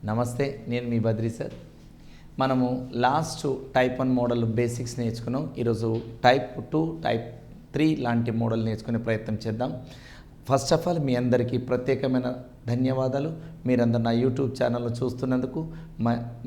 నమస్తే, నేను మీ బద్రి సార్. మనము లాస్ట్ టైప్ 1 మోడల్ బేసిక్స్ నేర్చుకున్నాం. ఈరోజు టైప్ 2, టైప్ 3 లాంటి మోడల్ నేర్చుకునే ప్రయత్నం చేద్దాం. ఫస్ట్ ఆఫ్ ఆల్ మీ అందరికీ ప్రత్యేకమైన ధన్యవాదాలు. మీరందరూ నా యూట్యూబ్ ఛానల్ను చూస్తున్నందుకు,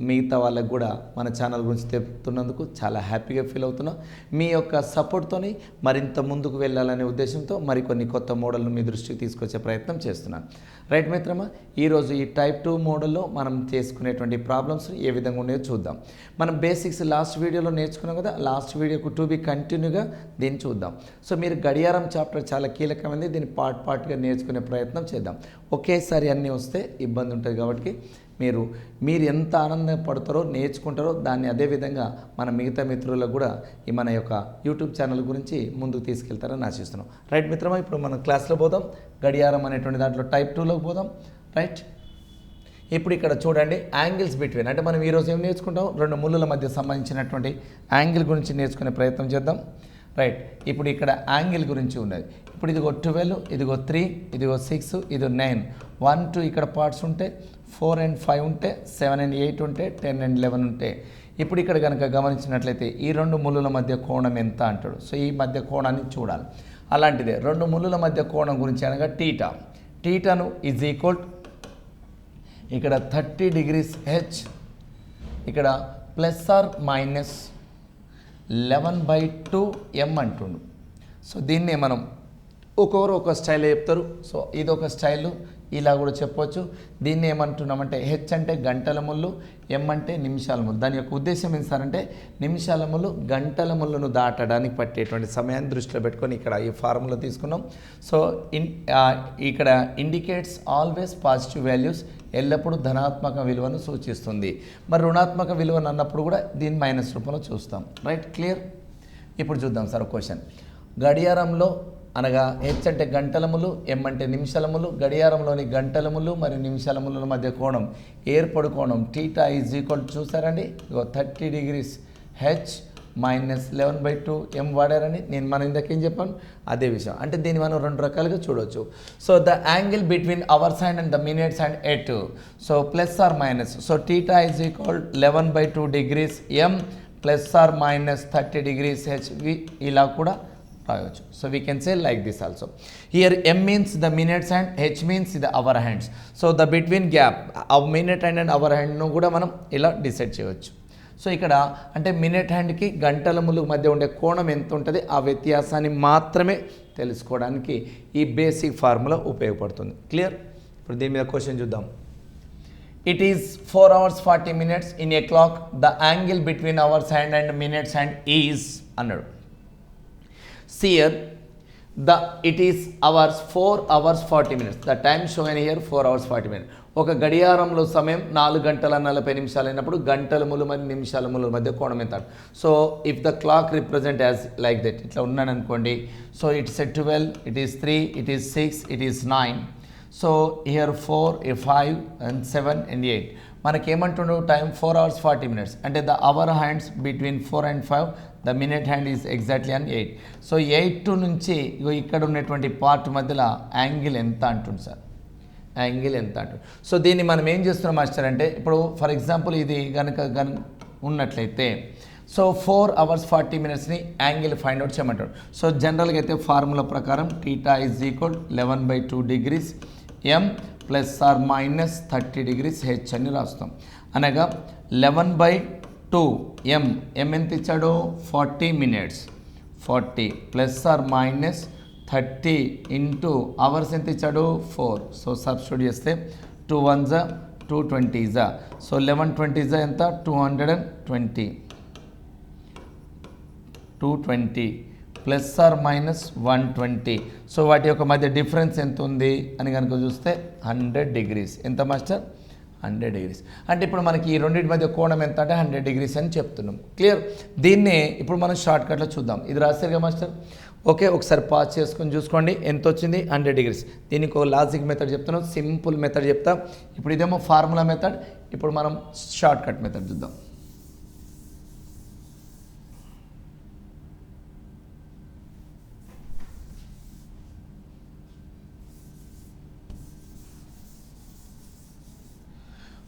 మిగతా వాళ్ళకు కూడా మన ఛానల్ గురించి చెప్తున్నందుకు చాలా హ్యాపీగా ఫీల్ అవుతున్నాం. మీ యొక్క సపోర్ట్తోని మరింత ముందుకు వెళ్ళాలనే ఉద్దేశంతో మరికొన్ని కొత్త మోడల్ను మీ దృష్టికి తీసుకొచ్చే ప్రయత్నం చేస్తున్నాను. రైట్ మిత్రమా, ఈరోజు ఈ టైప్ 2 మోడల్లో మనం చేసుకునేటువంటి ప్రాబ్లమ్స్ ఏ విధంగా ఉన్నాయో చూద్దాం. మనం బేసిక్స్ లాస్ట్ వీడియోలో నేర్చుకున్నాం కదా, లాస్ట్ వీడియోకు టు బి కంటిన్యూగా దీన్ని చూద్దాం. సో మీరు గడియారం చాప్టర్ చాలా కీలకమైనది, దీన్ని పార్ట్గా నేర్చుకునే ప్రయత్నం చేద్దాం. ఒకేసారి అన్నీ వస్తే ఇబ్బంది ఉంటుంది కాబట్టి మీరు ఎంత ఆనందపడతారో, నేర్చుకుంటారో దాన్ని అదేవిధంగా మన మిగతా మిత్రులకు కూడా ఈ మన యొక్క యూట్యూబ్ ఛానల్ గురించి ముందుకు తీసుకెళ్తారని ఆశిస్తున్నాం. రైట్ మిత్రమా, ఇప్పుడు మనం క్లాస్లో పోదాం. గడియారం అనేటువంటి దాంట్లో టైప్ 2లోకి పోదాం. రైట్, ఇప్పుడు ఇక్కడ చూడండి, యాంగిల్స్ బిట్వీన్ అంటే మనం ఈరోజు ఏం నేర్చుకుంటాం, రెండు ముళ్ళుల మధ్య సంబంధించినటువంటి యాంగిల్ గురించి నేర్చుకునే ప్రయత్నం చేద్దాం. రైట్, ఇప్పుడు ఇక్కడ యాంగిల్ గురించి ఉన్నది. ఇప్పుడు ఇదిగో 12, ఇదిగో 3, ఇదిగో 6, ఇది 9, 1, 2 ఇక్కడ పార్ట్స్ ఉంటే, 4 and 5 ఉంటే, 7 and 8 ఉంటే, 10 and 11 ఉంటే. ఇప్పుడు ఇక్కడ కనుక గమనించినట్లయితే ఈ రెండు ముళ్ళుల మధ్య కోణం ఎంత అంటాడు. సో ఈ మధ్య కోణాన్ని చూడాలి. అలాంటిదే రెండు ముళ్ళుల మధ్య కోణం గురించి అనగా టీటాను ఈజ్ ఈక్వల్ ఇక్కడ 30 degrees H, ఇక్కడ ప్లస్ ఆర్ మైనస్ 11/2 m అంటుండు. సో దీన్నే మనం ఒక్కొక్కరు ఒక స్టైల్ చెప్తారు. సో ఇది ఒక స్టైలు, ఇలా కూడా చెప్పవచ్చు. దీన్ని ఏమంటున్నామంటే హెచ్ అంటే గంటల ముళ్ళు, ఎం అంటే నిమిషాల ముళ్ళు. దాని యొక్క ఉద్దేశం ఏం సార్ అంటే నిమిషాల ముళ్ళు గంటల ముళ్ళను దాటడానికి పట్టేటువంటి సమయాన్ని దృష్టిలో పెట్టుకొని ఇక్కడ ఈ ఫార్ములా తీసుకున్నాం. సో ఇక్కడ ఇండికేట్స్ ఆల్వేస్ పాజిటివ్ వాల్యూస్, ఎల్లప్పుడూ ధనాత్మక విలువను సూచిస్తుంది. మరి రుణాత్మక విలువను అన్నప్పుడు కూడా దీన్ని మైనస్ రూపంలో చూస్తాం. Right, clear. ఇప్పుడు చూద్దాం సార్ క్వశ్చన్. గడియారంలో అనగా హెచ్ అంటే గంటలములు, ఎం అంటే నిమిషాలములు, గడియారంలోని గంటలములు మరియు నిమిషాలముల మధ్య కోణం ఏర్పడు కోణం టీటా ఈజ్ ఈక్వల్ చూసారండి. 30 degrees H మైనస్ 11/2 m వాడారని మనం ఇందాకేం చెప్పాను అదే విషయం. అంటే దీన్ని మనం రెండు రకాలుగా చూడవచ్చు. So the angle between hours hand and the minutes hand at, so plus or minus, so theta is equal 11/2 degrees m plus or minus 30 degrees H. ఇలా కూడా రాయవచ్చు. So we can say like this also. Here m means the minutes hand, H means the hour hands. So the between gap of minute hand and hour హ్యాండ్ను కూడా మనం ఇలా decide చేయవచ్చు. So ఇక్కడ అంటే మినిట్ హ్యాండ్కి గంటల ముళ్ళు మధ్య ఉండే కోణం ఎంత ఉంటుంది, ఆ వ్యత్యాసాన్ని మాత్రమే తెలుసుకోవడానికి ఈ బేసిక్ ఫార్ములా ఉపయోగపడుతుంది. క్లియర్. ఇప్పుడు దీని మీద క్వశ్చన్ చూద్దాం. It is 4 hours 40 minutes in a clock. The angle between hours hand and minutes hand is అన్నాడు. Here it is hours 4 hours 40 minutes. The time shown here 4 hours 40 minutes. ఒక గడియారంలో సమయం 4 గంటల 40 నిమిషాలు అయినప్పుడు గంటల ముళ్ళు మరియు నిమిషాల ముళ్ళ మధ్య కోణం ఎంత. So if the clock represent as like that, ఇట్లా ఉన్నాను అనుకోండి. So it's 12, it is 3, it is 6, it is 9. So here 4, 5 and 7 and 8. మనకేమంటుండవు టైం 4 hours 40 minutes. అంటే the hour hands between 4 and 5, the minute hand is exactly అని 8. So 8 నుంచి ఇక్కడ ఉన్నటువంటి part మధ్యలో యాంగిల్ ఎంత అంటుంది సార్, యాంగిల్ ఎంత అంటుంది. సో దీన్ని మనం ఏం చేస్తున్నాం మాస్టర్ అంటే, ఇప్పుడు ఫర్ ఎగ్జాంపుల్ ఇది కనుక ఉన్నట్లయితే సో 4 hours 40 minutesని యాంగిల్ ఫైండ్ అవుట్ చేయమంటాడు. సో జనరల్గా అయితే ఫార్ములా ప్రకారం theta is equal 11/2 degrees m plus or minus 30 degrees H అని రాస్తాం. అనగా 11/2 m ఎంత ఇచ్చాడు 40 minutes, 40 plus or minus 30 into hours ఎంత ఇచ్చాడు 4. సో సబ్స్టిట్యూట్ చేస్తే 2 1s 2 20s. సో 11 20s ఎంత 220, 220 ప్లస్ ఆర్ మైనస్ 120. సో వాటి యొక్క మధ్య డిఫరెన్స్ ఎంత ఉంది అని కనుక చూస్తే 100 degrees. ఎంత మాస్టర్ 100 degrees. అంటే ఇప్పుడు మనకి ఈ రెండింటి మధ్య కోణం ఎంత అంటే 100 degrees అని చెప్తున్నాం. క్లియర్. దీన్నే ఇప్పుడు మనం షార్ట్ కట్లో చూద్దాం. ఇది రాశారుగా మాస్టర్. ఓకే, ఒకసారి పాజ్ చేసుకొని చూసుకోండి ఎంత వచ్చింది 100 degrees. దీనికి ఒక లాజిక్ మెథడ్ చెప్తున్నాం, సింపుల్ మెథడ్ చెప్తా. ఇప్పుడు ఇదేమో ఫార్ములా మెథడ్, ఇప్పుడు మనం షార్ట్ కట్ మెథడ్ చూద్దాం.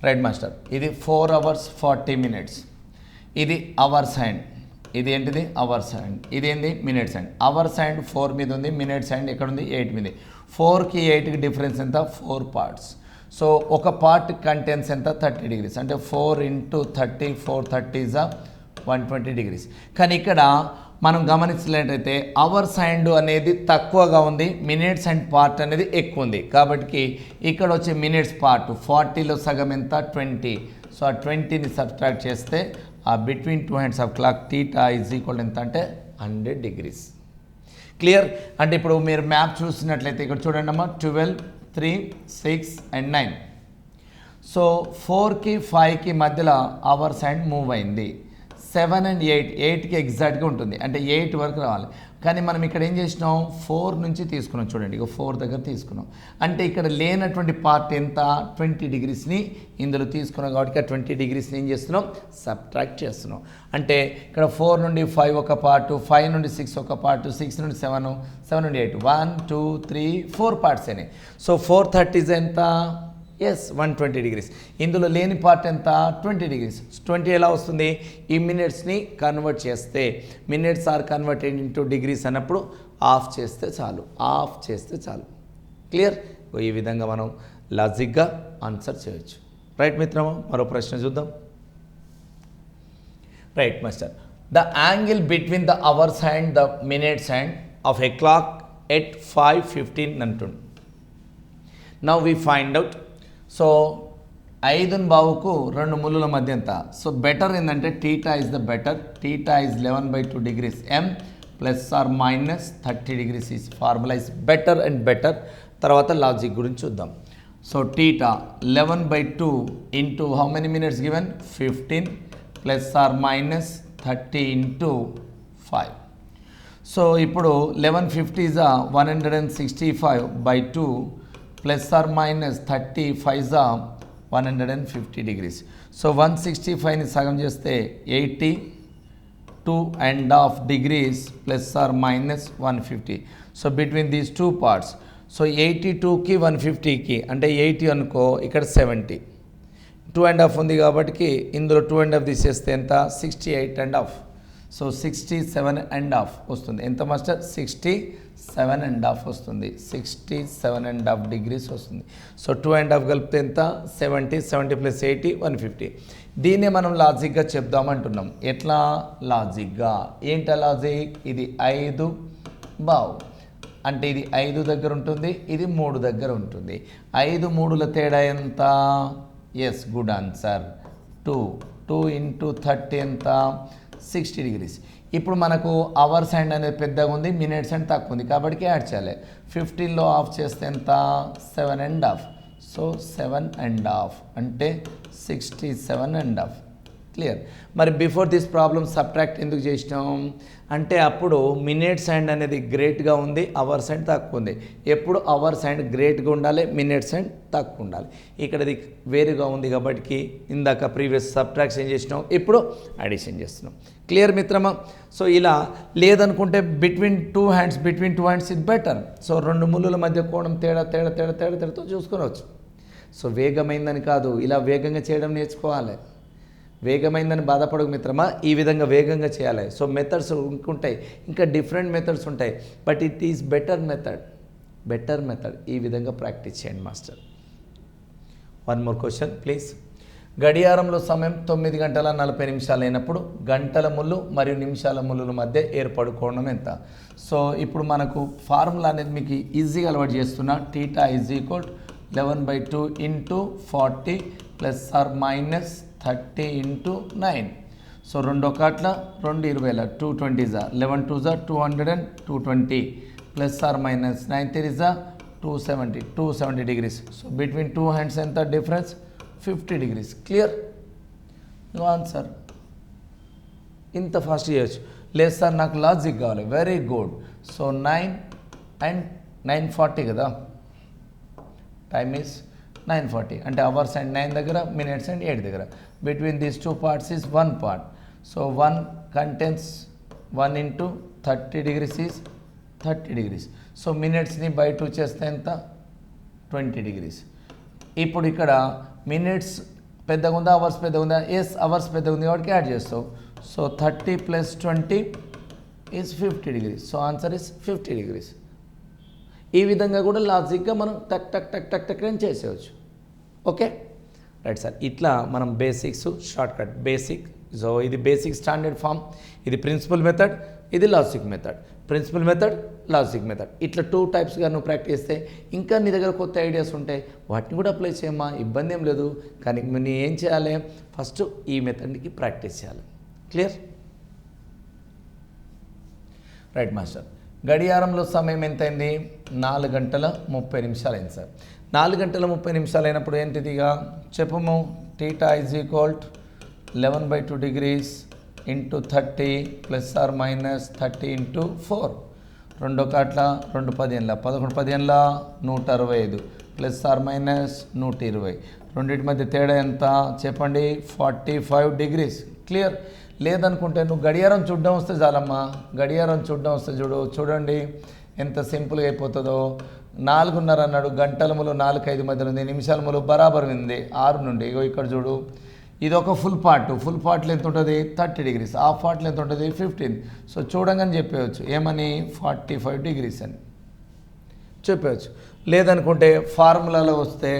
Right master. ఇది 4 hours 40 minutes. ఇది అవర్స్ హ్యాండ్, ఇది ఏంటిది అవర్స్ హ్యాండ్, ఇది ఏంది మినిట్స్ హ్యాండ్. అవర్స్ హ్యాండ్ 4 మీద ఉంది, మినిట్స్ హ్యాండ్ ఎక్కడ ఉంది 8 మీద. 4కి 8కి డిఫరెన్స్ ఎంత 4 parts. సో ఒక పార్ట్ కంటెన్స్ ఎంత 30 degrees, అంటే 4 into 30 430 is 120 degrees. కానీ ఇక్కడ మనం గమనించినట్లయితే అవర్స్ హ్యాండ్ అనేది తక్కువగా ఉంది, మినిట్స్ హ్యాండ్ పార్ట్ అనేది ఎక్కువ ఉంది. కాబట్టి ఇక్కడ వచ్చే మినిట్స్ పార్ట్ 40లో సగం ఎంత 20. సో ఆ 20ని సబ్ట్రాక్ట్ చేస్తే ఆ between 2 hands of clock theta is equal ఎంత అంటే 100 degrees. క్లియర్. అంటే ఇప్పుడు మీరు మ్యాప్ చూసినట్లయితే ఇక్కడ చూడండి అమ్మా, 12 3 6 and 9. సో 4కి 5కి మధ్యలో అవర్స్ హ్యాండ్ మూవ్ అయింది. 7 and 8, 8కి ఎగ్జాక్ట్గా ఉంటుంది, అంటే 8 వరకు రావాలి. కానీ మనం ఇక్కడ ఏం చేసినాం 4 నుంచి తీసుకున్నాం. చూడండి ఇక 4 దగ్గర తీసుకున్నాం, అంటే ఇక్కడ లేనటువంటి పార్ట్ ఎంత 20 degreesని ఇందులో తీసుకున్నాం. కాబట్టి 20 degreesని ఏం చేస్తున్నాం సబ్ట్రాక్ట్ చేస్తున్నాం. అంటే ఇక్కడ 4 నుండి 5 ఒక పార్ట్, 5 నుండి 6 ఒక పార్ట్, 6 నుండి 7, 7 నుండి 8, 1 2 3 4 పార్ట్స్ అయినాయి. సో 430 ఎంత ఎస్ 120 degrees. ఇందులో లేని పార్ట్ ఎంత 20 degrees. 20 ఎలా వస్తుంది, ఈ మినిట్స్ని కన్వర్ట్ చేస్తే, minutes or converted into degrees అన్నప్పుడు ఆఫ్ చేస్తే చాలు, ఆఫ్ చేస్తే చాలు. క్లియర్. ఈ విధంగా మనం లాజిక్గా ఆన్సర్ చేయొచ్చు. రైట్ మిత్రమా, మరో ప్రశ్న చూద్దాం. Right master. The angle between the hours and the minutes and of a clock at 5:15 అంటుంది. Now we find out. So 5:15కు 2 ముళ్ళుల మధ్య ఎంత. సో బెటర్ ఏంటంటే theta is the better. Theta is 11/2 degrees m plus or minus 30 degrees is formula is better and better. తర్వాత logic గురించి చూద్దాం. So theta 11/2 into how many minutes given 15 plus or minus 30 into 5. So ఇప్పుడు 1150 is 165/2 plus or minus 35 150 degrees. So 165ని సగం చేస్తే 82.5 degrees plus or minus 150. So between these 2 parts, so 82కి 150కి అంటే 80 అనుకో, ఇక్కడ 70, 2.5 ఉంది కాబట్టి ఇందులో 2.5 తీసేస్తే ఎంత 68.5. సో 67.5 వస్తుంది. ఎంత మాస్టర్ 67.5 వస్తుంది, 67.5 degrees వస్తుంది. సో 2.5 కలిపితే ఎంత 70, 70 ప్లస్ 80 150. దీన్నే మనం లాజిక్గా చెప్దామంటున్నాం. ఎట్లా లాజిక్గా, ఏంట లాజిక్, ఇది 5 బావ్ అంటే ఇది 5 దగ్గర ఉంటుంది, ఇది 3 దగ్గర ఉంటుంది. 5 3ల తేడా ఎంత, ఎస్ గుడ్ ఆన్సర్ 2. 2 into 30 ఎంత 60 degrees. ఇప్పుడు మనకు అవర్స్ హ్యాండ్ అనేది పెద్దగా ఉంది, మినిట్స్ హ్యాండ్ తక్కువ ఉంది కాబట్టి యాడ్ చేయాలి. 15లో ఆఫ్ చేస్తే ఎంత 7.5. సో 7.5 అంటే 67.5. క్లియర్. మరి బిఫోర్ దిస్ ప్రాబ్లమ్ సబ్ట్రాక్ట్ ఎందుకు చేసినాం అంటే అప్పుడు మినిట్స్ హ్యాండ్ అనేది గ్రేట్గా ఉంది, అవర్స్ హ్యాండ్ తక్కువ ఉంది. ఎప్పుడు అవర్స్ హ్యాండ్ గ్రేట్గా ఉండాలి, మినిట్స్ హ్యాండ్ తక్కువ ఉండాలి. ఇక్కడ ఇది వేరుగా ఉంది కాబట్టి ఇందాక ప్రీవియస్ సబ్ట్రాక్షన్ చేసినాం, ఇప్పుడు అడిషన్ చేస్తున్నాం. క్లియర్ మిత్రమా. సో ఇలా లేదనుకుంటే బిట్వీన్ టూ హ్యాండ్స్ ఇది బెటర్. సో 2 ముళ్ళుల మధ్య కోణం తేడాతో చూసుకోవచ్చు. సో వేగమైందని కాదు, ఇలా వేగంగా చేయడం నేర్చుకోవాలి. వేగమైందని బాధపడకు మిత్రమా, ఈ విధంగా వేగంగా చేయాలి. సో మెథడ్స్ ఉంటాయి, ఇంకా డిఫరెంట్ మెథడ్స్ ఉంటాయి, but it is better method. ఈ విధంగా ప్రాక్టీస్ చేయండి మాస్టర్. 1 more question please. గడియారంలో సమయం 9:40 అయినప్పుడు గంటల ముళ్ళు మరియు నిమిషాల ముళ్ళుల మధ్య ఏర్పడు కోణం ఎంత. సో ఇప్పుడు మనకు ఫార్ములా అనేది మీకు ఈజీగా అలవాటు చేస్తున్నా. Theta is equal 11/2 into 40 plus or minus 30 into 9. So 2 1 2 20 220 11 2 200 and 220 plus or minus 9 3 270 degrees. So between 2 hands ఎంత difference 50 degrees. Clear. No answer. ఇంత ఫాస్ట్ చేయొచ్చు. లేదు సార్ నాకు లాజిక్ కావాలి, వెరీ గుడ్. సో 9 and 9:40 కదా, టైమ్ ఈస్ 9:40 అంటే hours and 9 దగ్గర, minutes and 8 దగ్గర. Between these 2 parts is 1 part. So 1 contains 1 into 30 degrees is 30 degrees. So మినిట్స్ని బై 2 చేస్తే ఎంత 20 degrees. ఇప్పుడు ఇక్కడ మినిట్స్ పెద్దగా ఉందా, అవర్స్ పెద్దగా ఉందా? ఎస్, అవర్స్ పెద్దగా ఉంది కాబట్టి యాడ్ చేస్తావు. So 30 + 20 is 50 degrees. So answer is 50 degrees. ఈ విధంగా కూడా లాజిక్గా మనం టక్ టక్ టక్ టక్ టక్ అని చేసేయచ్చు. Okay right sir. ఇట్లా మనం basics short cut basic. So ఇది బేసిక్ స్టాండర్డ్ ఫామ్, ఇది ప్రిన్సిపల్ మెథడ్, ఇది logic method. Principle method, logic method, ఇట్లా 2 టైప్స్గా నువ్వు ప్రాక్టీస్ చేస్తే ఇంకా నీ దగ్గర కొత్త ఐడియాస్ ఉంటాయి, వాటిని కూడా అప్లై చేయమ్మా, ఇబ్బంది ఏం లేదు. కానీ నువ్వు ఏం చేయాలి, ఫస్ట్ ఈ మెథడ్కి ప్రాక్టీస్ చేయాలి. క్లియర్? Right master. గడియారంలో సమయం ఎంతైంది? 4 గంటల 30 నిమిషాలు అయింది సార్. 4 గంటల 30 నిమిషాలు అయినప్పుడు ఏంటిదిగా చెప్పము? θ is equal 11/2 degrees into 30 ± 30 into 4. 2 కాట్ల 2 15ల 11 15ల 165 ± 120. రెండింటి మధ్య తేడా ఎంత చెప్పండి? 45 degrees. క్లియర్? లేదనుకుంటే నువ్వు గడియారం చూడడం వస్తే చాలమ్మా, గడియారం చూడడం వస్తే చూడండి ఎంత సింపుల్గా అయిపోతుందో. 4:30 అన్నాడు, గంటలములు 4-5 మధ్యలో ఉంది, నిమిషాలములు బరాబర్ ఉంది 6 నుండి. ఇగో ఇక్కడ చూడు, ఇది ఒక ఫుల్ పార్ట్లో ఎంత ఉంటుంది? 30 degrees. హాఫ్ పార్ట్లో ఎంత ఉంటుంది? 15. సో చూడంగానే చెప్పేయచ్చు ఏమని? 45 degrees అని చెప్పవచ్చు. లేదనుకుంటే ఫార్ములాలో వస్తే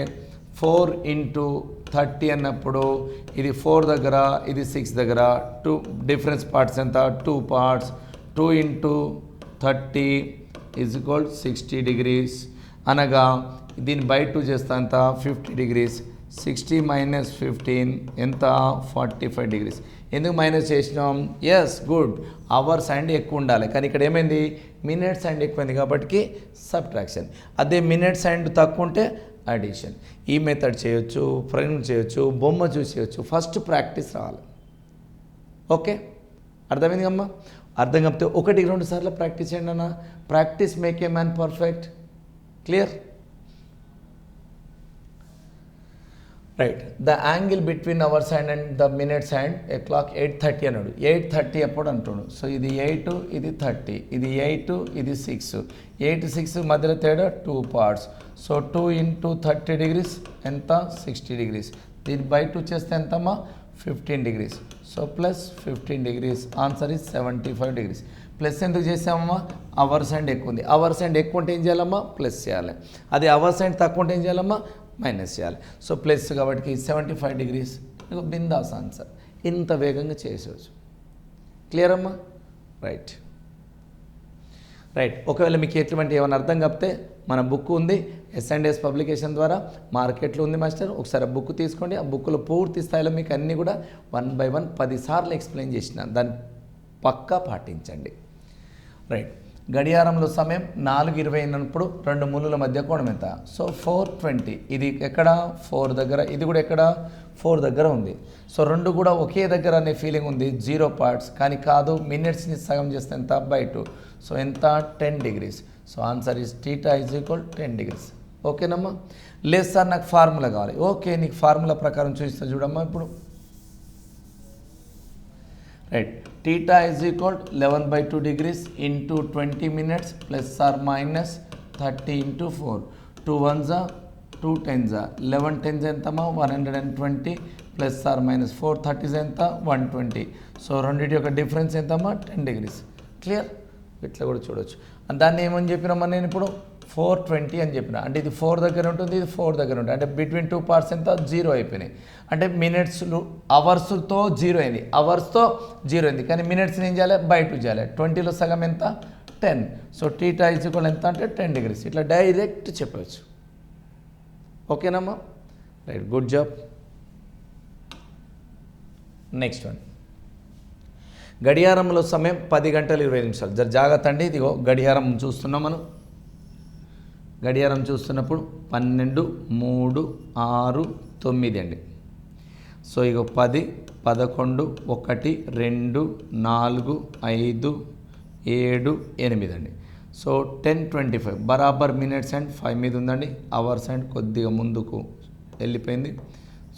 4 × 30 అన్నప్పుడు ఇది 4 దగ్గర, ఇది 6 దగ్గర, 2 డిఫరెన్స్ పార్ట్స్ ఎంత? 2 parts. 2 × 30 = 60 degrees. అనగా దీన్ని బై 2 చేస్తా ఎంత? 50 degrees. 60 - 15 ఎంత? 45 degrees. ఎందుకు మైనస్ చేసినాం? Yes, good. అవర్స్ అండ్ ఎక్కువ ఉండాలి, కానీ ఇక్కడ ఏమైంది? మినిట్స్ అండ్ ఎక్కువైంది కాబట్టి సబ్ట్రాక్షన్. అదే మినిట్స్ అండ్ తక్కువ ఉంటే అడిషన్. ఈ మెథడ్ చేయొచ్చు, ఫ్రెండ్ చేయొచ్చు, బొమ్మ చూసి చేయొచ్చు. ఫస్ట్ ప్రాక్టీస్ రావాలి. ఓకే, అర్థమైంది అమ్మా? అర్థం కాకపోతే 1-2 సార్లు ప్రాక్టీస్ చేయండి అన్న. Practice make a man perfect. Clear? Right. The angle between hours hand and the minutes hand a clock 8:30 అన్నాడు. 8:30 ఎప్పుడు అంటున్నాడు? సో ఇది 8, ఇది 30, ఇది 8, ఇది 6. 8, 6 మధ్యలో తేడా 2 parts. సో 2 × 30 degrees ఎంత? 60 degrees. దీన్ని బై 2 చేస్తే ఎంతమ్మా? 15 degrees. So plus 15 degrees. Answer is 75 degrees. Plus ఎందుకు చేసామమ్మా? అవర్స్ అండ్ ఎక్కువ ఉంది. అవర్స్ అండ్ ఎక్కువ ఉంటే ఏం చేయాలమ్మా? ప్లస్ చేయాలి. అది అవర్స్ అండ్ తక్కువ ఉంటే ఏం చేయాలమ్మా? మైనస్ చేయాలి. సో ప్లస్ కాబట్టి 75 degrees. బిందాస్ ఆన్సర్. ఇంత వేగంగా చేసేవచ్చు. క్లియర్ అమ్మా? రైట్. ఒకవేళ మీకు ఎటువంటి ఏమైనా అర్థం కాకపోతే మన బుక్ ఉంది, S&S పబ్లికేషన్ ద్వారా మార్కెట్లో ఉంది మాస్టర్. ఒకసారి ఆ బుక్ తీసుకోండి. ఆ బుక్లో పూర్తి స్థాయిలో మీకు అన్నీ కూడా 1 by 1 10 సార్లు ఎక్స్ప్లెయిన్ చేసిన, దాన్ని పక్కా పాటించండి. రైట్. గడియారంలో సమయం 4:20 అయినప్పుడు 2 ముళ్ళుల మధ్య కోణం ఎంత? సో 420. ఇది ఎక్కడ? 4 దగ్గర. ఇది కూడా ఎక్కడ? 4 దగ్గర ఉంది. సో 2 కూడా ఒకే దగ్గర అనే ఫీలింగ్ ఉంది. 0 parts, కానీ కాదు. మినిట్స్ని సగం చేస్తే ఎంత? బై 2. సో ఎంత? 10 degrees. So answer is θ = 10 degrees. ఓకేనమ్మా? లేదు సార్ నాకు ఫార్ములా కావాలి. ఓకే, నీకు ఫార్ములా ప్రకారం చూపిస్తా చూడమ్మా ఇప్పుడు. Right. θ = 11/2 degrees into 20 minutes ± 30 × 4. 2 1s 2 10s 11 10s ఎంతమ్మా? 120 ± 4 30s ఎంత? 120. సో రెండింటి యొక్క డిఫరెన్స్ ఎంతమ్మా? 10 degrees. క్లియర్? ఇట్లా కూడా చూడవచ్చు. దాన్ని ఏమని చెప్పినామా నేను ఇప్పుడు? 420 అని చెప్పిన. అంటే ఇది 4 దగ్గర ఉంటుంది, ఇది 4 దగ్గర ఉంటుంది. అంటే బిట్వీన్ 2 parts ఎంత? 0 అయిపోయినాయి. అంటే మినిట్స్లు అవర్స్తో 0 అయింది, అవర్స్తో 0 అయింది, కానీ మినిట్స్ని ఏం చేయాలి? బై 2 చేయాలి. 20లో సగం ఎంత? 10. సో θ = ఎంత అంటే 10 degrees. ఇట్లా డైరెక్ట్ చెప్పవచ్చు. ఓకేనమ్మా? Right, good job. Next one. గడియారంలో సమయం 10 గంటల 20 నిమిషాలు. జర జాగ్రత్త అండి. ఇదిగో గడియారం చూస్తున్నాం మనం. గడియారం చూస్తున్నప్పుడు 12, 3, 6, 9 అండి. సో ఇగో 10, 11, 1, 2, 4, 5, 7, 8 అండి. సో 10:25 బరాబర్ మినిట్స్ అండ్ 5 మీద ఉందండి. అవర్స్ అండ్ కొద్దిగా ముందుకు వెళ్ళిపోయింది.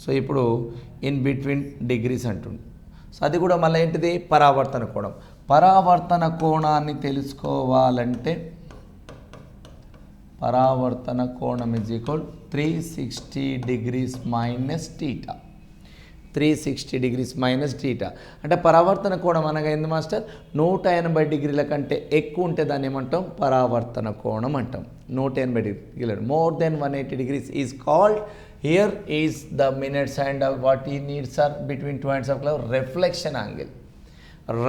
సో ఇప్పుడు ఇన్ బిట్వీన్ డిగ్రీస్ అంటుంది. సో అది కూడా మళ్ళీ ఏంటిది? పరావర్తన కోణం. పరావర్తన కోణాన్ని తెలుసుకోవాలంటే పరావర్తన కోణం = 360 degrees - θ. 360 degrees minus theta. అంటే పరావర్తన కోణం అనగా ఏంది మాస్టర్? 180 డిగ్రీల కంటే ఎక్కువ ఉంటే దాన్ని ఏమంటాం? పరావర్తన కోణం అంటాం. 180 డిగ్రీలు more than 180 degrees is called. Here is the minutes and what ఈ needs are between two points of cloud reflection angle.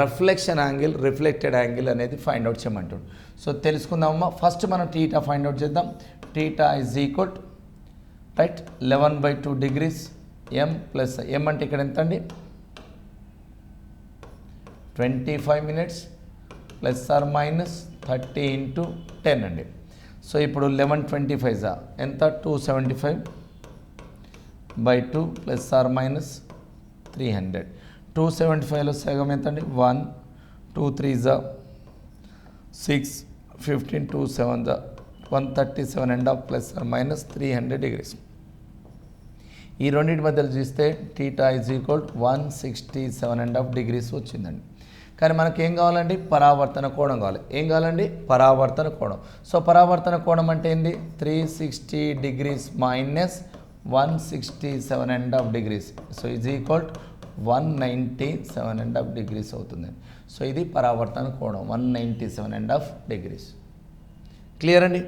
Reflection angle, reflected angle అనేది ఫైండ్ అవుట్ చేయమంటాడు. సో తెలుసుకుందామమ్మా. ఫస్ట్ మనం టీటా ఫైండ్ అవుట్ చేద్దాం. Theta is equal right 11/2 degrees m plus m అంటే ఇక్కడ ఎంత అండి? 25 minutes ప్లస్ ఆర్ మైనస్ 30 × 10 అండి. సో ఇప్పుడు 11/25 ఎంత? 275/2 ప్లస్ ఆర్ మైనస్ 300. 275లో సగం ఎంత అండి? 1 2 3 6 15 2 7 137.5 ప్లస్ ఆర్ మైనస్ 300 degrees. ఈ రెండింటి మధ్యలో చూస్తే టీటా ఈజ్ ఈక్వల్ 167.5 degrees వచ్చిందండి. కానీ మనకి ఏం కావాలండి? పరావర్తన కోణం కావాలి. ఏం కావాలండి? పరావర్తన కోణం. సో పరావర్తన కోణం అంటే ఏంది? 360 degrees minus 167.5 degrees. So is equal 197.5 degrees అవుతుందండి. సో ఇది పరావర్తన కోణం 197.5 degrees. క్లియర్ అండి?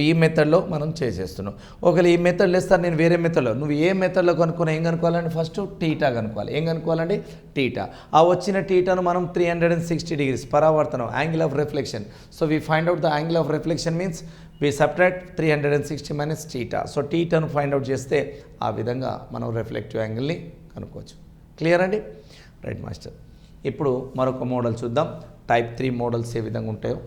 ఈ మెథడ్లో మనం చేసేస్తున్నాం. ఒకవేళ ఈ మెథడ్ లేస్తారు, నేను వేరే మెథడ్లో, నువ్వు ఏ మెథడ్లో కనుక్కున్నా ఏం కనుక్కోవాలండి? ఫస్ట్ టీటా కనుక్కోవాలి. ఏం కనుక్కోవాలండి? టీటా. ఆ వచ్చిన టీటాను మనం 360 degrees పరావర్తనం, angle of reflection. So we find out the angle of reflection means we subtract 360 minus theta. So టీటాను ఫైండ్ అవుట్ చేస్తే ఆ విధంగా మనం రిఫ్లెక్టివ్ యాంగిల్ని కనుక్కోవచ్చు. క్లియర్ అండి? Right master. ఇప్పుడు మరొక మోడల్ చూద్దాం. టైప్ 3 మోడల్స్ ఏ విధంగా ఉంటాయో.